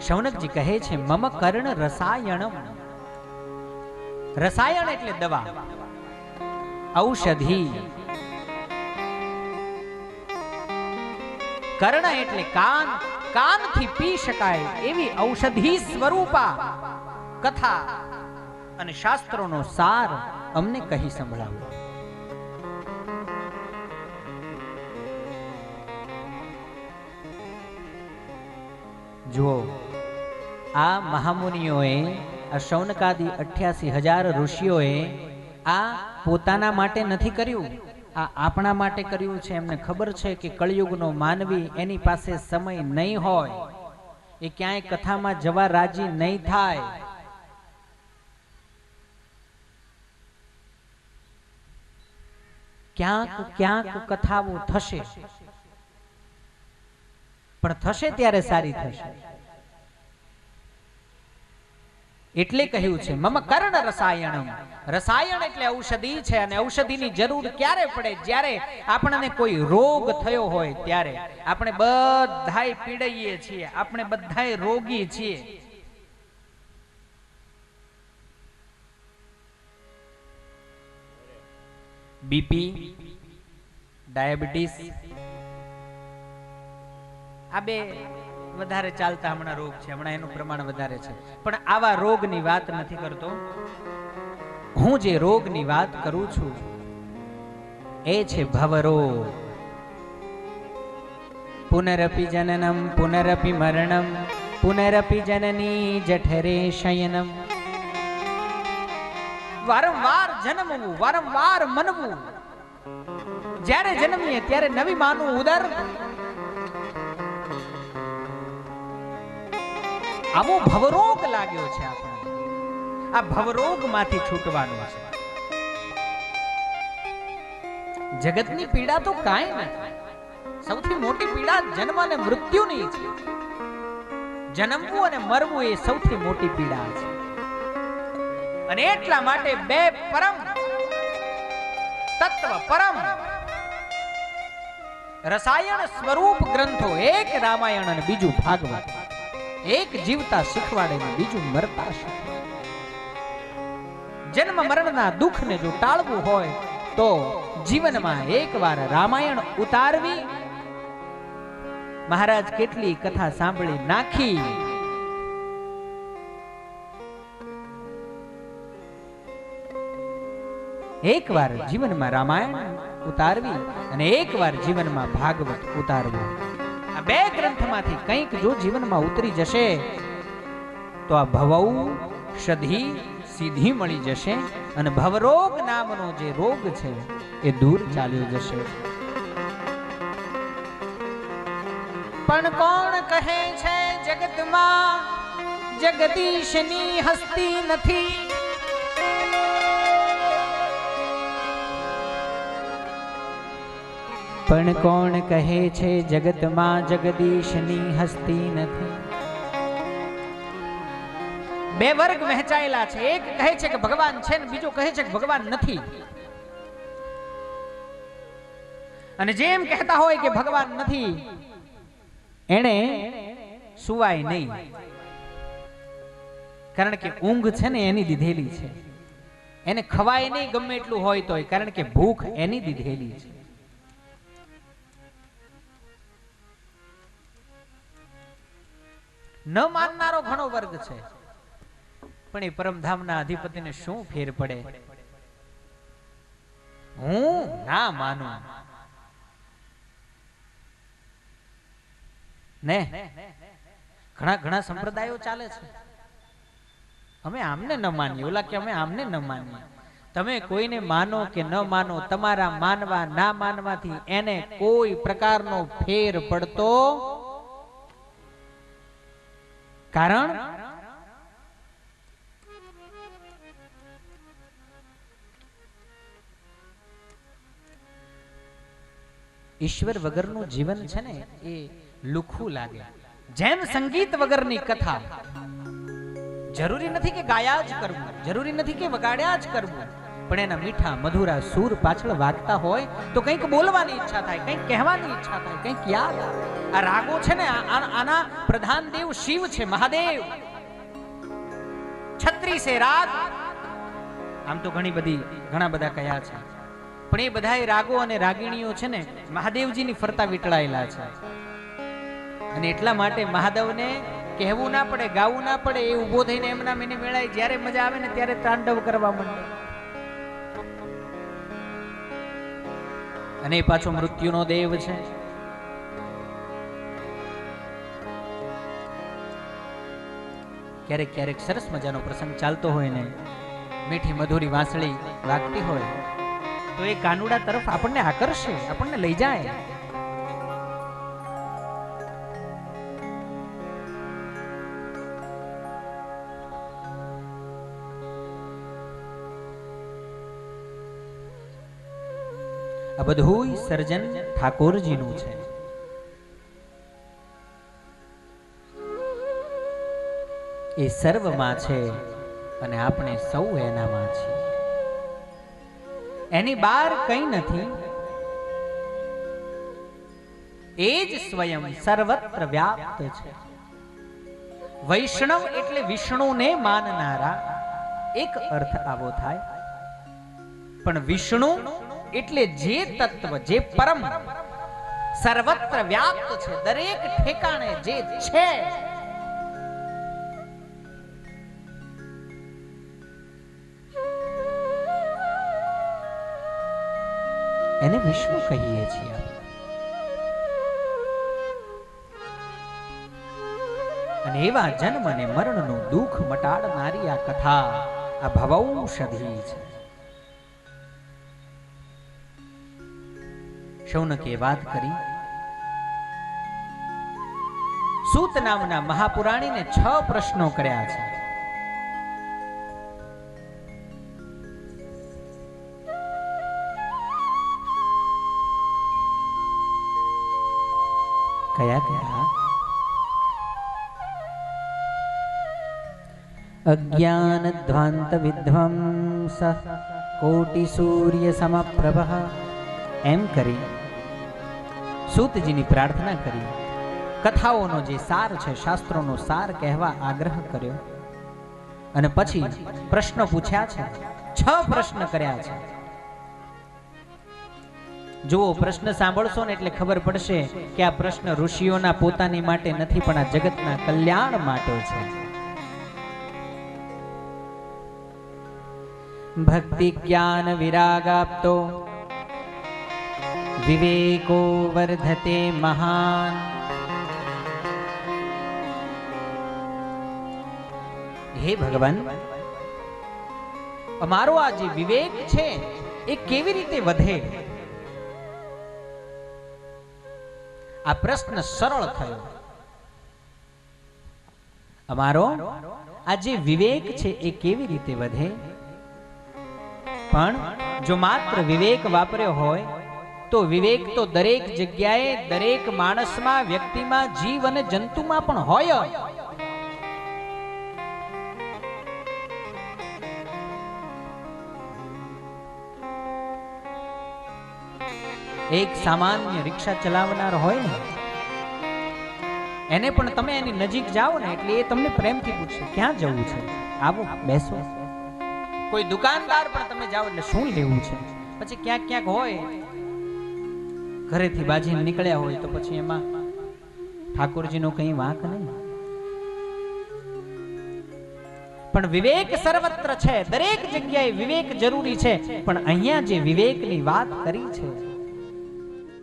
[SPEAKER 8] શૌનકજી કહે છે મમ કર્ણ રસાયણમ. રસાયણ એટલે દવા, ઔષધિ. કર્ણ એટલે કાન, કાનથી પી શકાય એવી ઔષધિ સ્વરૂપા કથા અને શાસ્ત્રોનો સાર અમને કહી સંભળાવો. જુઓ, આ મહામુનિઓએ, આ શૌનકાદી 88,000 ઋષિઓએ આ પોતાના માટે નથી કર્યું, આ આપણા માટે કર્યું છે. એમને ખબર છે કે કળિયુગનો માનવી એની પાસે સમય નહીં હોય, એ ક્યાંય કથામાં જવા રાજી નહીં થાય. ક્યાંક ક્યાંક કથાઓ થશે, પણ થશે ત્યારે સારી થશે. એટલે કહ્યું છે મમ કર્ણ રસાયણમ. રસાયણ એટલે ઔષધિ છે, અને ઔષધિની જરૂર ક્યારે પડે? જ્યારે આપણને કોઈ રોગ થયો હોય ત્યારે. આપણે બધાય પીડાઈએ છીએ, આપણે બધાય રોગી છીએ. બીપી, ડાયાબિટીસ, આ બે વધારે ચાલતા હમણાં રોગ છે, હમણાં એનું પ્રમાણ વધારે છે. પણ આવા રોગની વાત નથી કરતો હું. જે રોગની વાત કરું છું એ છે ભવરોગ. પુનરપી જનનમ પુનરપી મરણમ પુનરપી જનની જઠરે શયનમ. વારંવાર જન્મવું, વારંવાર મનવું. જ્યારે જન્મીએ ત્યારે નવી માનું ઉદર. આવો ભવરોગ લાગ્યો છે આપણે. આ ભવરોગ માંથી છૂટવાનું છે. જગતની પીડા તો કાંઈ નથી. સૌથી મોટી પીડા જન્મ અને મૃત્યુની છે. જન્મવું અને મરવું એ સૌથી મોટી પીડા છે. અને એટલા માટે બે પરમ તત્વ, પરમ રસાયણ સ્વરૂપ ગ્રંથો, એક રામાયણ અને બીજું ભાગવત, એક જીવતા શીખવાડે ને બીજું મરતા શીખવાડે. જન્મ મરણના દુઃખને જો ટાળવું હોય તો જીવનમાં એકવાર રામાયણ ઉતારવી. મહારાજ કેટલી કથા સાંભળી નાખી, એકવાર જીવનમાં રામાયણ ઉતારવી અને એકવાર જીવનમાં ભાગવત ઉતારવું. આ બે ગ્રંથમાંથી કંઈક જો જીવનમાં ઉતરી જશે તો આ ભવૌ ષધી સીધી મળી જશે અને ભવરોગ નામનો જે રોગ છે એ દૂર ચાલ્યો જશે. પણ કોણ કહે છે જગતમાં જગદીશની હસ્તી નથી? પણ કોણ કહે છે જગતમાં જગદીશની હસ્તી નથી? બે વર્ગ વહેંચાયેલા છે. એક કહે છે કે ભગવાન છે ને બીજો કહે છે કે ભગવાન નથી. અને જેમ કહેતા હોય કે ભગવાન નથી એને સુવાય નહીં, કારણ કે ઊંઘ છે ને એની દીધેલી છે. એને ખવાય નહીં ગમે એટલું હોય તોય, કારણ કે ભૂખ એની દીધેલી છે. ન માનનારો ઘણો વર્ગ છે, પણ એ પરમધામના અધિપતિને શું ફેર પડે? હું ના માનું ને. ઘણા ઘણા સંપ્રદાયો ચાલે છે, અમે આમને ન માનીએ, ઓલા કે અમે આમને ન માનીએ. તમે કોઈને માનો કે ન માનો, તમારા માનવા ના માનવાથી એને કોઈ પ્રકારનો ફેર પડતો કારણ ઈશ્વર વગરનું જીવન છે ને એ લુખું લાગે. જેમ સંગીત વગરની કથા, જરૂરી નથી કે ગાયા જ કરવું, જરૂરી નથી કે વગાડ્યા જ કરવું, પણ એના મીઠા મધુરા સૂર પાછળ વાગતા હોય તો કંઈક બોલવાની ઈચ્છા થાય, કંઈક કહેવાની ઈચ્છા થાય, કંઈક યાદ આવે. આ રાગો છે ને આના પ્રધાન દેવ શિવ છે, મહાદેવ. 36 રાગ આમ તો ઘણા બધા કયા છે, પણ એ બધા રાગો અને રાગીણીઓ છે ને મહાદેવજીની ફરતા વીંટળાયેલા છે. અને એટલા માટે મહાદેવને કહેવું ના પડે, ગાવું ના પડે, એ ઊભો થઈને એમના મેને મેળાય, જ્યારે મજા આવે ને ત્યારે તાંડવ કરવા માંડે. અને એ પાછો મૃત્યુનો દેવ છે. ક્યારેક ક્યારેક સરસ મજાનો પ્રસંગ ચાલતો હોય ને મીઠી મધુરી વાંસળી વાગતી હોય તો એ કાનુડા તરફ આપણને આકર્ષે, આપણને લઈ જાય. આ બધું સર્જન ઠાકોરજીનું છે. એ સર્વમાં છે અને આપણે સૌ એનામાં છીએ. એની બહાર કંઈ નથી. એ જ સ્વયં સર્વત્ર વ્યાપ્ત છે. વૈષ્ણવ એટલે વિષ્ણુને માનનારા, એક અર્થ આવો થાય. પણ વિષ્ણુ એટલે જે તત્વ, જે પરમ સર્વત્ર વ્યાપ્ત છે, દરેક ઠેકાણે જે છે, એને વિષ્ણુ કહીએ છીએ. અને એવા જન્મ અને મરણનું દુઃખ મટાડનારી આ કથા, આ ભવૌષધી છે. શૌનકે વાત કરી, સૂત નામના મહાપુરાણીને 6 પ્રશ્નો કર્યા છે. કયા કયા? અજ્ઞાન ધ્વાંત વિધ્વંસ કોટિ સૂર્ય સમપ્રભ. એમ કરી સૂતજીની પ્રાર્થના કરી, કથાઓનો જે સાર છે, શાસ્ત્રોનો સાર કહેવા આગ્રહ કર્યો અને પછી પ્રશ્નો પૂછ્યા છે. 6 પ્રશ્ન કર્યા છે. જુઓ, પ્રશ્ન સાંભળશો ને એટલે ખબર પડશે કે આ પ્રશ્ન ઋષિઓના પોતાની માટે નથી, પણ આ જગતના કલ્યાણ માટે છે. ભક્તિ જ્ઞાન વિરાગાપ્તો વિવેકો વર્ધતે મહાન. હે ભગવાન, અમારો આ જે વિવેક છે એ કેવી રીતે વધે? આ પ્રશ્ન સરળ થયો. અમારો આ જે વિવેક છે એ કેવી રીતે વધે? પણ જો માત્ર વિવેક વાપર્યો હોય તો વિવેક તો દરેક જગ્યાએ, દરેક માણસમાં, વ્યક્તિમાં, જીવ અને જંતુમાં પણ હોય. એક સામાન્ય રિક્ષા ચલાવનાર હોય ને, એને પણ તમે એની નજીક જાઓ ને એટલે એ તમને પ્રેમથી પૂછશે ક્યાં જવું છે, આવો બેસો. કોઈ દુકાનદાર પણ તમે જાઓ એટલે શું લેવું છે, પછી ક્યાંક ક્યાંક હોય ઘરેથી બાજીને નીકળ્યા હોય તો પછી એમાં ઠાકોરજીનો કંઈ વાંક નહીં. પણ વિવેક સર્વત્ર છે, દરેક જગ્યાએ વિવેક જરૂરી છે. પણ અહીંયા જે વિવેકની વાત કરી છે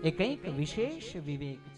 [SPEAKER 8] એ કંઈક વિશેષ વિવેક છે.